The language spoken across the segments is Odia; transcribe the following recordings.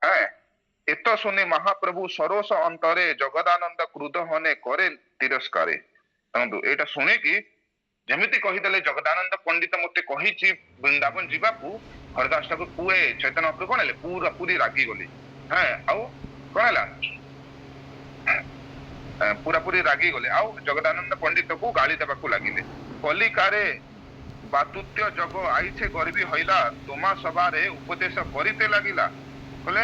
হ্যাঁ, এত শুনি মহাপ্রভু সরোষ অন্তরে জগଦାনন্দ ক্রুদ্ধ হনে করে তিরস্কারে। ଦେଖନ୍ତୁ ଏଇଟା ଶୁଣିକି ଯେମିତି କହିଦେଲେ ଜଗଦାନନ୍ଦ ପଣ୍ଡିତ ମତେ କହିଛି ବୃନ୍ଦାବନ ଯିବାକୁ, ହରିଦାସ ଠାକୁର ପୁଏ ଚୈତନ୍ୟ ମହାପ୍ରଭୁ କଣ ହେଲେ ପୁରା ପୁରୀ ରାଗିଗଲେ। ହଁ, ଆଉ କଣ ହେଲା, ପୁରାପୁରି ରାଗିଗଲେ ଆଉ ଜଗଦାନନ୍ଦ ପଣ୍ଡିତକୁ ଗାଳି ଦେବାକୁ ଲାଗିଲେ। କଲିକାରେ ବାତୁତ୍ୟ ଜଗ ଆଇଛେ ଗର୍ବି ହଇଲା, ତୁମା ସଭାରେ ଉପଦେଶ କରିତେ ଲାଗିଲା। କହିଲେ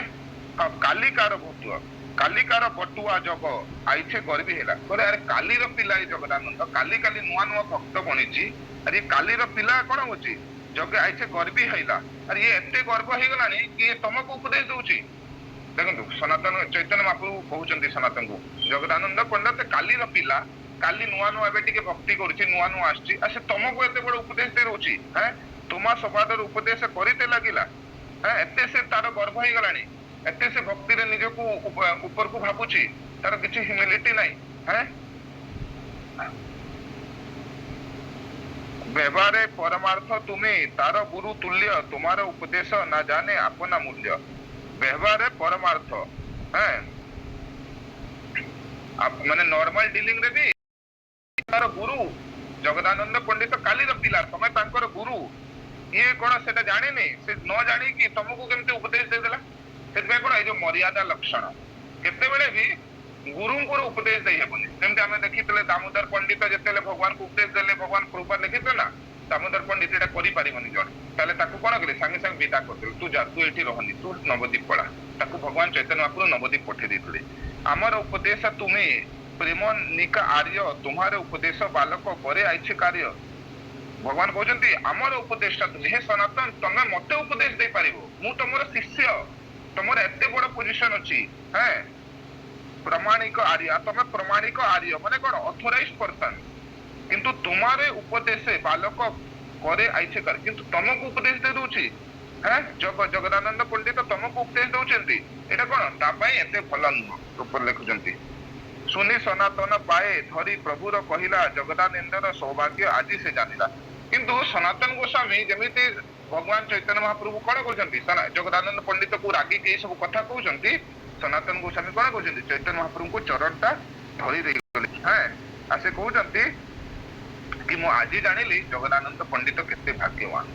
ହଁ, କାଲିକାର ଭଟୁଆ, କାଲିକାର ବଟୁଆ ଜଗ ଆଇଛେ ଗର୍ବି ହେଲା। କହିଲେ ଆରେ କାଲିର ପିଲା ଏ ଜଗଦାନନ୍ଦ, କାଲି କାଲି ନୂଆ ନୂଆ ଭକ୍ତ ବଣିଛି, ଆରେ କାଲିର ପିଲା କଣ ହଉଛି, ଜଗେ ଆଇଛେ ଗର୍ବି ହେଇଲା। ଆରେ ଇଏ ଏତେ ଗର୍ବ ହେଇଗଲାଣି କି ତମକୁ ଉପଦେଶ ଦଉଛି। ଦେଖନ୍ତୁ ସନାତନ ଚୈତନ୍ୟ ମହାପ୍ରଭୁ କହୁଛନ୍ତି ସନାତନକୁ, ଜଗଦାନନ୍ଦ ପଣ୍ଡିତ କାଲିର ପିଲା, କାଲି ନୂଆ ନୂଆ ଏବେ ଟିକେ ଭକ୍ତି କରୁଛି, ନୂଆ ନୂଆ ଆସିଛି, ଆଉ ସେ ତମକୁ ଏତେ ବଡ ଉପଦେଶ ଦେଇ ରହୁଛି। ହଁ, ତୁମା ସବାଦର ଉପଦେଶ କରିତେ ଲାଗିଲା। ହଁ, ଏତେ ସେ ତାର ଗର୍ବ ହେଇଗଲାଣି, ଏତେ ସେ ଭକ୍ତିରେ ନିଜକୁ ଉପରକୁ ଭାବୁଛି, ତାର କିଛି ହ୍ୟୁମିଲିଟି ନାହିଁ। ହଁ, ବ୍ୟବହାରେ ପରମାର୍ଥ ତୁମେ ତାର ଗୁରୁ ତୁଲ୍ୟ, ତୁମାର ଉପଦେଶ ନା ଜାନେ ଆପନା ମୂଲ୍ୟ। ବ୍ୟବହାରେ ପରମାର୍ଥ, হ্যাঁ, ମାନେ ନର୍ମାଲ ଡିଲିଂ ରେ ବି ତାର ଗୁରୁ ଜଗଦାନନ୍ଦ ପଣ୍ଡିତ କାଲିର ପିଲା, ତମେ ତାଙ୍କର ଗୁରୁ, ଇଏ କଣ ସେଟା ଜାଣିନି, ସେ ନ ଜାଣିକି ତମକୁ କେମିତି ଉପଦେଶ ଦେଇଦେଲା। ସେଥିପାଇଁ କଣ ଏଇ ଯୋଉ ମର୍ୟାଦା ଲକ୍ଷଣ, କେତେବେଳେ ବି ଗୁରୁଙ୍କର ଉପଦେଶ ଦେଇ ହେବନି। ଯେମିତି ଆମେ ଦେଖିଥିଲେ ଦାମୋଦର ପଣ୍ଡିତ ଯେତେବେଳେ ଭଗବାନଙ୍କୁ ଉପଦେଶ ଦେଲେ, ଭଗବାନ କୃପା ଲେଖିଥିଲେ ନା, ଦାମୋଦର ପଣ୍ଡିତ ଏଟା କରିପାରିବନି ଜଣେ, ତାହେଲେ ତାକୁ କଣ କଲେ, ସାଙ୍ଗେ ସାଙ୍ଗେ ବିଦା କରିଦେଲେ, ତୁ ଯା, ତୁ ଏଠି ରହନି, ତୁ ନବଦ୍ୱୀପ ପଳା। ତାକୁ ଭଗବାନ ଚୈତନ୍ୟ ମହାପ୍ରଭୁ ନବଦ୍ୱୀପ ପଠେଇ ଦେଇଥିଲେ। ଆମର ଉପଦେଶ ତୁମେ ପ୍ରେମ ନିକା ଆର୍ଯ୍ୟ, ତୁମ୍ହାର ଉପଦେଶ ବାଲକ ପରେ ଆଇଛେ କାର୍ଯ୍ୟ। ଭଗବାନ କହୁଛନ୍ତି ଆମର ଉପଦେଶଟା ତୁମେ, ହେ ସନାତନ, ତମେ ମତେ ଉପଦେଶ ଦେଇପାରିବ, ମୁଁ ତମର ଶିଷ୍ୟ, ତମର ଏତେ ବଡ ପୋଜିସନ ଅଛି। ହଁ, ପ୍ରମାଣିକ ଆର୍ଯ୍ୟ, ତମେ ପ୍ରମାଣିକ ଆର୍ଯ୍ୟ ମାନେ କଣ, ଅଥରାଇଜ ପର୍ସନ, କିନ୍ତୁ ତୁମାରେ ଉପଦେଶ ବାଲକ করে আইছে কার, কিন্তু ତମକୁ ଉପଦେଶ ଦେଇ ଦଉଛି। হ্যাঁ, ଜଗଦାନନ୍ଦ ପଣ୍ଡିତ ତମକୁ ଉପଦେଶ ଦଉଛନ୍ତି, ଏଇଟା କଣ ତା ପାଇଁ ଏତେ ଭଲ ନୁହଁ। ଉପରେ ଲେଖୁଛନ୍ତି ଶୁନି ସନାତନ ପାଏ ଧରି ପ୍ରଭୁର କହିଲା, ଜଗଦାନନ୍ଦର ସୌଭାଗ୍ୟ ଆଜି ସେ ଜାଣିଲା। କିନ୍ତୁ ସନାତନ ଗୋସ୍ୱାମୀ ଯେମିତି ଭଗବାନ ଚୈତନ୍ୟ ମହାପ୍ରଭୁ କଣ କହୁଛନ୍ତି, ଜଗଦାନନ୍ଦ ପଣ୍ଡିତକୁ ରାଗିକି ଏଇ ସବୁ କଥା କହୁଛନ୍ତି, ସନାତନ ଗୋସ୍ୱାମୀ କଣ କହୁଛନ୍ତି, ଚୈତନ୍ୟ ମହାପ୍ରଭୁଙ୍କୁ ଚରଣଟା ଧରି ଦେଇଗଲେ। ହଁ, ଆଉ ସେ କହୁଛନ୍ତି କି ମୁଁ ଆଜି ଜାଣିଲି ଜଗଦାନନ୍ଦ ପଣ୍ଡିତ କେତେ ଭାଗ୍ୟବାନ।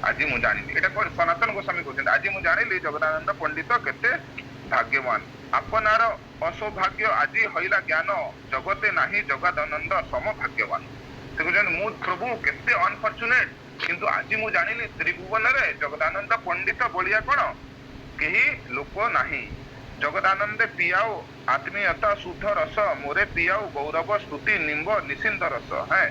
ଆଜି ମୁଁ ଜାଣିଲି, ଏଇଟା କଣ ସନାତନ ଗୋସ୍ୱାମୀ କହୁଛନ୍ତି, ଆଜି ମୁଁ ଜାଣିଲି ଜଗଦାନନ୍ଦ ପଣ୍ଡିତ କେତେ ଭାଗ୍ୟବାନ। ଆପନାର ଅସୌଭାଗ୍ୟ ଆଜି ହଇଲା ଜ୍ଞାନ, ଜଗତେ ନାହିଁ ଜଗଦାନନ୍ଦ ସମ ଭାଗ୍ୟବାନ। ସେ କହୁଛନ୍ତି ମୁଁ ପ୍ରଭୁ କେତେ ଅନଫର୍ଚୁନେଟ, କିନ୍ତୁ ଆଜି ମୁଁ ଜାଣିଲି ତ୍ରିଭୁବନରେ ଜଗଦାନନ୍ଦ ପଣ୍ଡିତ ଭଳିଆ କଣ କେହି ଲୋକ ନାହିଁ। ଜଗଦାନନ୍ଦେ ପିଆଉ ଆତ୍ମୀୟତା ଶୁଦ୍ଧ ରସ, ମୋରେ ପିଆଉ ଗୌରବ ସ୍ତୁତି ନିମ୍ବ ନିଶ୍ଚିନ୍ତ ରସ। ହଁ,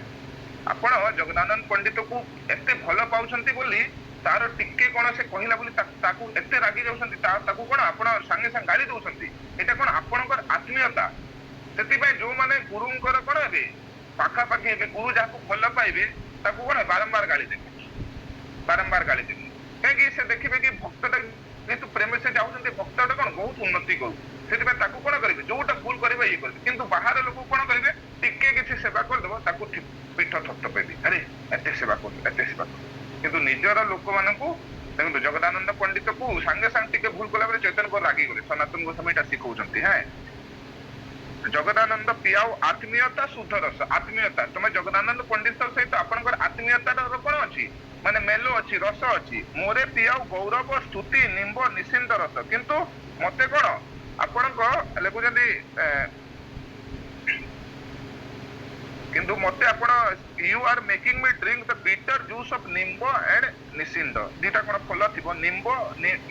ଆପଣ ଜଗଦାନନ୍ଦ ପଣ୍ଡିତକୁ ଏତେ ଭଲ ପାଉଛନ୍ତି ବୋଲି, ତାର ଟିକେ କଣ ସେ କହିଲା ବୋଲି ତାକୁ ଏତେ ରାଗି ଯାଉଛନ୍ତି, ତାକୁ କଣ ଆପଣ ସାଙ୍ଗେ ସାଙ୍ଗେ ଗାଳି ଦଉଛନ୍ତି। ଏଇଟା କଣ ଆପଣଙ୍କର ଆତ୍ମୀୟତା। ସେଥିପାଇଁ ଯୋଉମାନେ ଗୁରୁଙ୍କର କଣ ହେବେ, ପାଖାପାଖି ହେବେ, ଗୁରୁ ଯାହାକୁ ଭଲ ପାଇବେ, ତାକୁ କଣ ବାରମ୍ବାର ଗାଳି ଦେବେ, ବାରମ୍ବାର ଗାଳି ଦେବେ। କାହିଁକି, ସେ ଦେଖିବେ କି ଭକ୍ତଟା ଯେହେତୁ ପ୍ରେମ ସେ ଚାହୁଁଛନ୍ତି ଭକ୍ତଟା କଣ ବହୁତ ଉନ୍ନତି କରୁ, ସେଥିପାଇଁ ତାକୁ କଣ କରିବେ, ଯୋଉଟା ଭୁଲ କରିବେ ଇଏ କରିବେ। କିନ୍ତୁ ବାହାର ଲୋକ କଣ କରିବେ, ଟିକେ କିଛି ସେବା କରିଦେବ ତାକୁ ପିଠ ଥପଥପେଇବେ, ଆରେ ଏତେ ସେବା କରୁଛୁ, ଏତେ ସେବା କରୁଛୁ। କିନ୍ତୁ ନିଜର ଲୋକମାନଙ୍କୁ ଦେଖନ୍ତୁ, ଜଗଦାନନ୍ଦ ପଣ୍ଡିତକୁ ସାଙ୍ଗେ ସାଙ୍ଗେ ଟିକେ ଭୁଲ କଲା ବେଳେ ଚୈତନ୍ୟ ରାଗିଗଲେ। ସନାତନ ଗୋସ୍ୱାମୀ ଏଟା ଶିଖଉଛନ୍ତି। ହଁ, ଜଗଦାନନ୍ଦ ପିଆଉ ଆତ୍ମୀୟତା ଶୁଦ୍ଧ ରସ। ଆତ୍ମୀୟତା, ତମେ ଜଗଦାନନ୍ଦ ପଣ୍ଡିତ ସହିତ ଆପଣଙ୍କର ଆତ୍ମୀୟତାର କଣ ଅଛି, ମାନେ ମେଲ ଅଛି, ରସ ଅଛି। ମୋରେ ପିଆଉ ଗୌରବ ସ୍ତୁତି ନିମ୍ବ ନିଶ୍ଚିନ୍ତ ରସ, କିନ୍ତୁ ମତେ କଣ ଆପଣଙ୍କ ଲେଖୁଛନ୍ତି, କିନ୍ତୁ ମତେ ଆପଣ ୟୁ ଆର ମେକିଂ ମି ଡ୍ରିଙ୍କ ଦ ବିଟର ଜୁସ୍ ଅଫ ନିମ୍ବ ଆଣ୍ଡ ନିଶ୍ଚିନ୍ତ। ଦିଟା କଣ ଫଳ ଥିବ,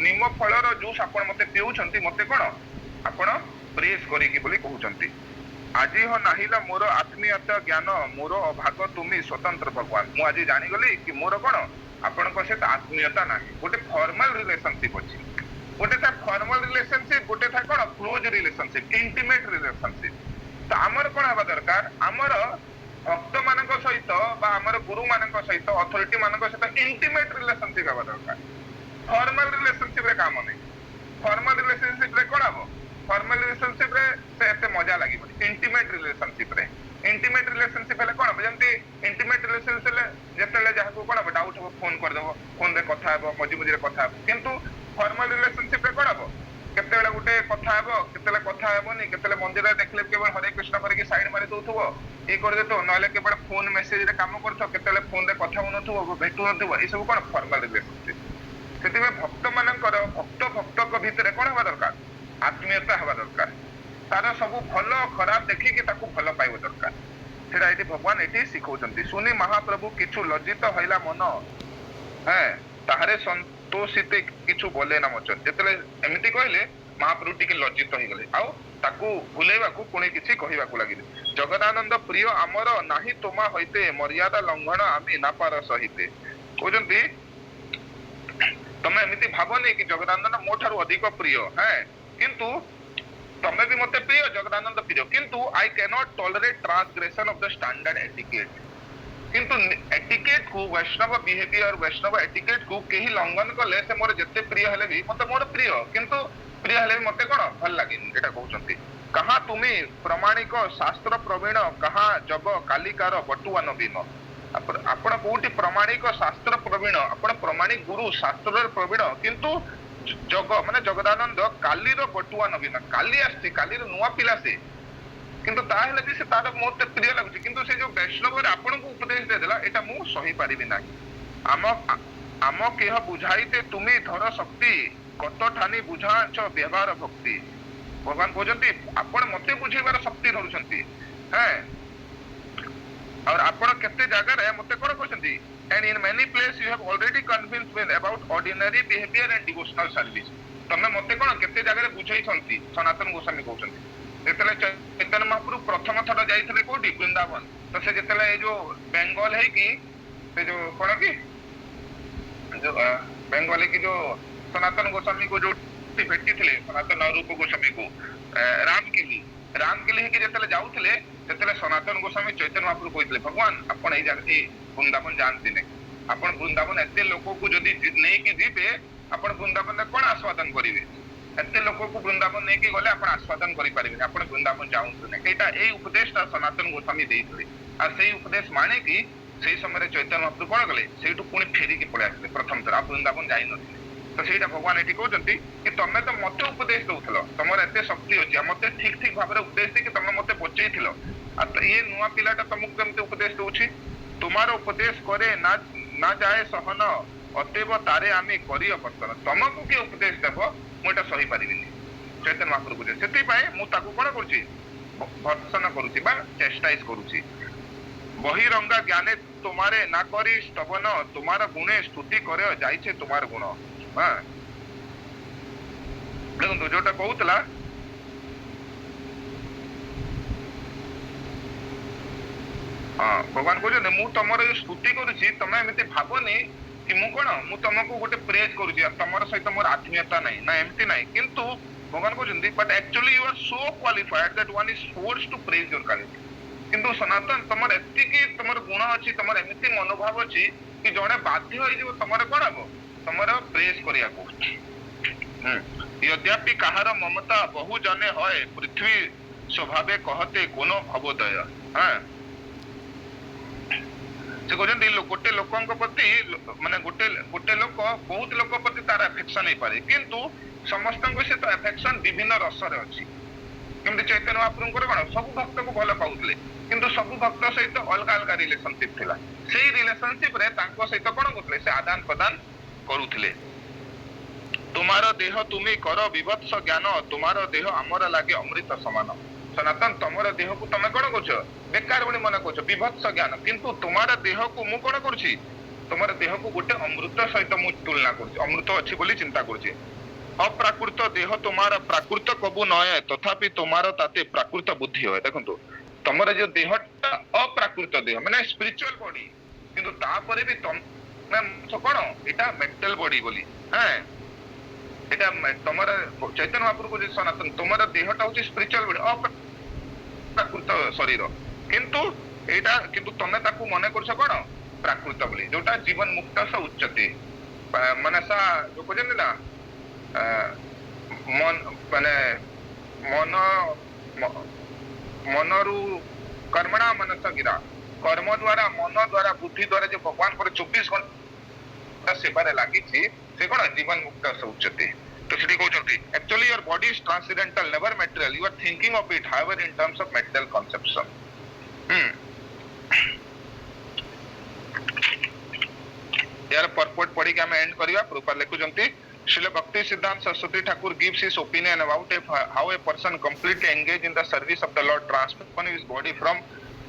ନିମ୍ବ ଫଳର ଜୁସ୍ ଆପଣ ମତେ ପିଉଛନ୍ତି, ମତେ କଣ ଆପଣ ପ୍ରେସ୍ କରିକି ବୋଲି କହୁଛନ୍ତି। ଆଜି ହ ନାହିଲା ମୋର ଆତ୍ମୀୟତା ଜ୍ଞାନ, ମୋର ଅଭାଗ ତୁମି ସ୍ୱତନ୍ତ୍ର ଭଗବାନ। ମୁଁ ଆଜି ଜାଣିଗଲି କି ମୋର କଣ ଆପଣଙ୍କ ସହିତ ଆତ୍ମୀୟତା ନାହିଁ। ଗୋଟେ ଫର୍ମାଲ ରିଲେସନସିପ ଅଛି, ଗୋଟେ ଥାଏ ଫର୍ମାଲ ରିଲେସନସିପ, ଗୋଟେ ଥାଏ କଣ କ୍ଲୋଜ ରିଲେସନସିପ, ଇଣ୍ଟିମେଟ ରିଲେସନସିପ। ତ ଆମର କଣ ହେବା ଦରକାର, ଆମର ଭକ୍ତ ମାନଙ୍କ ସହିତ ବା ଆମର ଗୁରୁ ମାନଙ୍କ ସହିତ, ଅଥରିଟି ମାନଙ୍କ ସହିତ ଇଣ୍ଟିମେଟ ରିଲେସନସିପ ହେବା ଦରକାର। ଫର୍ମାଲ ରିଲେସନସିପ ରେ କାମ ନାହିଁ। ଫର୍ମାଲ ରିଲେସନସିପ ରେ କଣ ହବ, ଫର୍ମାଲ ରିଲେସନସିପ ରେ ସେ ଏତେ ମଜା ଲାଗିବନି। ଇଣ୍ଟିମେଟ ରିଲେସନସିପ ରେ, ଇଣ୍ଟିମେଟ ରିଲେସନସିପ ହେଲେ କଣ ହବ, ଯେମିତି ଇଣ୍ଟିମେଟ ରିଲେସନସିପ ହେଲେ ଯେତେବେଳେ ଯାହାକୁ କଣ ହବ, ଡାଉଟ ହବ ଫୋନ କରିଦବ, ଫୋନରେ କଥା ହବ, ମଝି ମଝିରେ କଥା ହବ। କିନ୍ତୁ ଫର୍ମାଲ ରିଲେସନସିପ ରେ କଣ ହବ, ଭାବନି କେତେବେଳେ ମନ୍ଦିରରେ ଦେଖିଲେ କେବଳ ହରେ କୃଷ୍ଣ କରିକି ସାଇଡ ମାରି ଦଉଥିବ ଇଏ କରିଦେଉଥିବ ନହେଲେ କେବଳ ଫୋନ ମେସେଜରେ କାମ କରୁଥିବ କେତେବେଳେ ଫୋନରେ କଥା ହଉନଥିବ ଭେଟୁ ନଥିବ ଏସବୁ କଣ ଫର୍ମାଲ ରିଲେସନସିପ। ସେଥିପାଇଁ ଭକ୍ତ ମାନଙ୍କର ଭକ୍ତଙ୍କ ଭିତରେ କଣ ହେବା ଦରକାର ଆତ୍ମୀୟତା ହେବା ଦରକାର ତାର ସବୁ ଭଲ ଖରାପ ଦେଖିକି ତାକୁ ଭଲ ପାଇବା ଦରକାର ସେଟା ଏଠି ଭଗବାନ ଏଠି ଶିଖଉଛନ୍ତି। ଶୁନି ମହାପ୍ରଭୁ କିଛି ଲଜ୍ଜିତ ହଇଲା ମନ ତାହାରେ ସନ୍ତୋଷିତେ কিছু ବୋଲେ ନା ମଚନ ଯେତେବେଳେ ଏମିତି କହିଲେ ମହାପ୍ରଭୁ ଟିକେ ଲଜ୍ଜିତ ହେଇଗଲେ ଆଉ ତାକୁ ଭୁଲେଇବାକୁ ପୁଣି କିଛି କହିବାକୁ ଲାଗିଲେ। ଜଗଦାନନ୍ଦ ପ୍ରିୟ ଆମର ନାହିଁ ତୁମା ହଇତେ ମର୍ଯ୍ୟାଦା ଲଙ୍ଘନ ଆମେ ନାପାର ସହିତେ କହୁଛନ୍ତି ତମେ ଏମିତି ଭାବନି କି ଜଗଦାନନ୍ଦ ମୋ ଠାରୁ ଅଧିକ ପ୍ରିୟ କିନ୍ତୁ ତମେ ବି ମତେ ପ୍ରିୟ ଜଗଦାନନ୍ଦ ପ୍ରିୟ କିନ୍ତୁ I cannot tolerate transgression of the standard etiquette କିନ୍ତୁ ଏଟିକେଟ କୁ ବୈଷ୍ଣବ ବିହେଭିୟର ବୈଷ୍ଣବ ଏଟିକେଟ କୁ କେହି ଲଙ୍ଘନ କଲେ ସେ ମୋର ଯେତେ ପ୍ରିୟ ହେଲେ ବି ମତେ ମୋର ପ୍ରିୟ କିନ୍ତୁ ପ୍ରିୟ ହେଲେ ବି ମତେ କଣ ଭଲ ଲାଗେନି ଏଟା କହୁଛନ୍ତି। କାହା ତୁମେ ପ୍ରମାଣିକ ଶାସ୍ତ୍ର ପ୍ରବୀଣ କାହା ଜଗ କାଲିକାର ବଟୁଆ ନବୀନ ଆପଣ କୋଉଠି ପ୍ରମାଣିକ ଶାସ୍ତ୍ର ପ୍ରବୀଣ ଆପଣ ପ୍ରମାଣିକ ଗୁରୁ ଶାସ୍ତ୍ରରେ ପ୍ରବୀଣ କିନ୍ତୁ ଜଗ ମାନେ ଜଗଦାନନ୍ଦ କାଲିର ବଟୁଆ ନବୀନ କାଲି ଆସିଛି କାଲିର ନୂଆ ପିଲା ସେ କିନ୍ତୁ ତାହେଲେ ବି ସେ ତାର ମତେ ପ୍ରିୟ ଲାଗୁଛି କିନ୍ତୁ ସେ ଯୋଉ ବୈଷ୍ଣବରେ ଆପଣଙ୍କୁ ଉପଦେଶ ଦେଇଦେଲା ଏଟା ମୁଁ ସହି ପାରିବି ନାହିଁ। ଆମ କେହ ବୁଝାଇତେ ତୁମେ ଧର ଶକ୍ତି କତ ଠାନି ବୁଝାଞ୍ଚ ବ୍ୟବହାର ଭକ୍ତି ଭଗବାନ କହୁଛନ୍ତି ଆପଣ ମତେ ବୁଝେଇବାର ଶକ୍ତି ଧରୁଛନ୍ତି और आपण केते जगह रे मते कोन कहउछंती and in many places you have already convinced me about ordinary behavior and devotional service तमे मते कोन केते जगह रे बुझाई छंती सनातन गोस्वामी कहउछंती जेतले चैतन्य महाप्रभु प्रथम थर जाइथिले कोठी वृंदावन तो से जेतले ए जो बेंगल है कि से जो कोन की जो बेंगल की जो सनातन गोस्वामी को जो भेटी थिले सनातन रूप गोस्वामी को राम के लिए कि जेतले जाउथिले जेतले सनातन गोस्वामी चैतन्य महाप्रभु कहथिले भगवान आपण ए जगह वृंदावन जानते ने आपण वृंदावन एते लोगों को जदी नै कि जीबे आपण वृंदावन में कोन आस्वादन करिवे एते लोगों को वृंदावन नै कि गले आपण आस्वादन करि परिबे आपण वृंदावन जाउंतु ने एटा ए उपदेशटा सनातन गोस्वामी देइथिले आ सेही उपदेश माने कि सेही समय चैतन्य महाप्रभु कोन गले सेहिटु पुनी फेरी के पळे आथिले प्रथम तर आप वृंदावन जाई नथिले तो सेटा भगवान एठी कहउछंती कि तमे तो मते उपदेश दउथलो तमर एते शक्ति अछि मते ठीक ठीक भाबरे उपदेश दे कि तमे मते बचैथिलो आ तो ये नुआ पिलाटा तमको केमते उपदेश दउछि तुम्हारो उपदेश करे ना जाए सहन अतेब तारे आमी करी अपतन तमको के उपदेश देबो मोटा सही परिबिनी चैतन्य महाप्रभु जे सेति पाए मु ताकू कोन करूछि भर्त्सन करूछि बा चेष्टाइज करूछि बहिरंगा ज्ञाने तुम्हारे ना करी स्तवन तुम्हारा गुणे स्तुति करे जाइछे तुम्हार गुण देखो जोटा कहूतला भगवान कहते मु तुम स्तुति करुच्ची तुम एमती भावनी कि मु कौन मु तुमको गोटे प्रेज करुच्ची तुम सहित मोर आत्मीयता नहीं ना एमती नहीं किंतु भगवान कहते but actually you are so qualified that one is forced to praise your quality किंतु सनातन तुम एति तुम गुण अच्छी तुम एमती मनोभाव अच्छी कि जड़े बाध्य हो तुम कौन हम तुम प्रेज करिया यद्यपि कहार ममता बहु जने होए पृथ्वी स्वभावे कहते कोनो भवोदय से कहते गोटे लोक प्रति माने गोटे लोक बहुत लोक प्रति तार एफेक्शन हो पारे किंतु समस्त से तो एफेक्शन विभिन्न रसरे अच्छी केमती चैतन्य महाप्रभु कौन सब भक्त को भल पाउले किंतु सब भक्त सहित अलग अलग रिलेशनशिप थिला सेही रिलेशनशिप रे तांको सहित कोन करथले से आदान प्रदान करूथले तुम्हारो देह तुम्ही कर विभत्स ज्ञान तुम्हारो देह आमर लागे अमृत समान सनातन तुमर देह को तुम कौन कर बेकार बोली मन कर विभत्स ज्ञान किंतु तुम्हारा देह को मु कौन करुछि तुमर देह को गोटे अमृत सहित मु तुलना करुछि अमृत अछि बोली चिंता करुछि अप्राकृत देह तुम्हारा प्राकृत कबू नय तथापि तुम्हारा ताते प्राकृत बुद्धि होय देखंतु तुमर जो देहटा अप्राकृत देह माने स्पिरिचुअल बॉडी किंतु तापरे भी तुम कौन एटा मेंटल बॉडी बोली एटा तुमर चैतन्य महाप्रभु जो सनातन तुमर देहटा होछि स्पिरिचुअल बॉडी अप्राकृत शरीर किंतु एटा किंतु तमे ताकू मने करछ कोन प्राकृत बोली जोटा जीवन मुक्त से उच्चते माने सा जो कहजन ना मन माने मनरु कर्मणा मनस गिरा कर्म द्वारा मन द्वारा बुद्धि द्वारा जो भगवान पर 24 घंटा सेवा रे लागि छी से कोन जीवन मुक्त से उच्चते तो सेठी कहउछंती actually your body is transcendental, never material. You are thinking of it, however, in terms of material conception. यार purport पढ़ी के हम end करिया proper लिखुचंती Srila Bhakti Siddhanta Saraswati Thakur gives his opinion about how a person completely engaged in the service of the Lord transforms his body from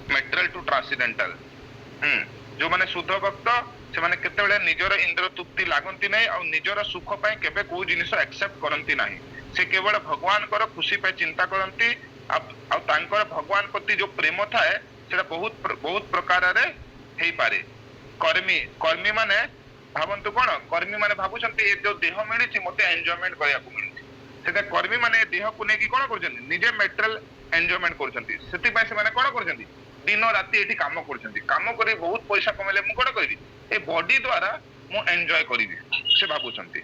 material to transcendental. जो माने शुद्ध भक्त से माने केते बेले निजर इंद्र तृप्ति लागंती नै और निजर सुख पय केबे को जिनिस एक्सेप्ट करंती नाही से केवल भगवान कर खुशी पे चिंता करंती आ तांकर भगवान प्रति जो प्रेम थाए सेटा बहुत प्रकार रे हेई पारे कर्मी माने भावंतु कोन कर्मी माने भाबुछंती ए जो देह मिलिछि मते एन्जॉयमेंट करया को मिलिछि सेटा कर्मी माने देह को नेकी कोन करछंती निजे मेटरल एन्जॉयमेंट करछंती सेति पय से माने कोन करछंती दिन राति एठी काम करछंती काम करे बहुत पैसा कमेले मु कोन करबी ए बॉडी द्वारा मु एन्जॉय करबी से भाबुछंती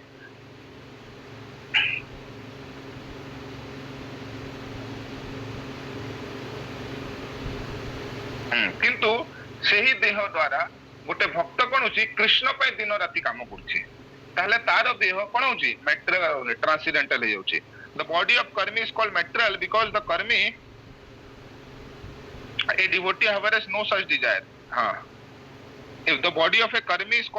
किंतु सेही देह द्वारा गोटे भक्त कोन होची कृष्ण पे दिन राति काम करछि ताहले तार देह कोन होची मेटेरियल ट्रांसेंडेंटल हे होची द बॉडी ऑफ कर्मी is called material because the कर्मी a devotee however has no such desire if the body of a karmi is called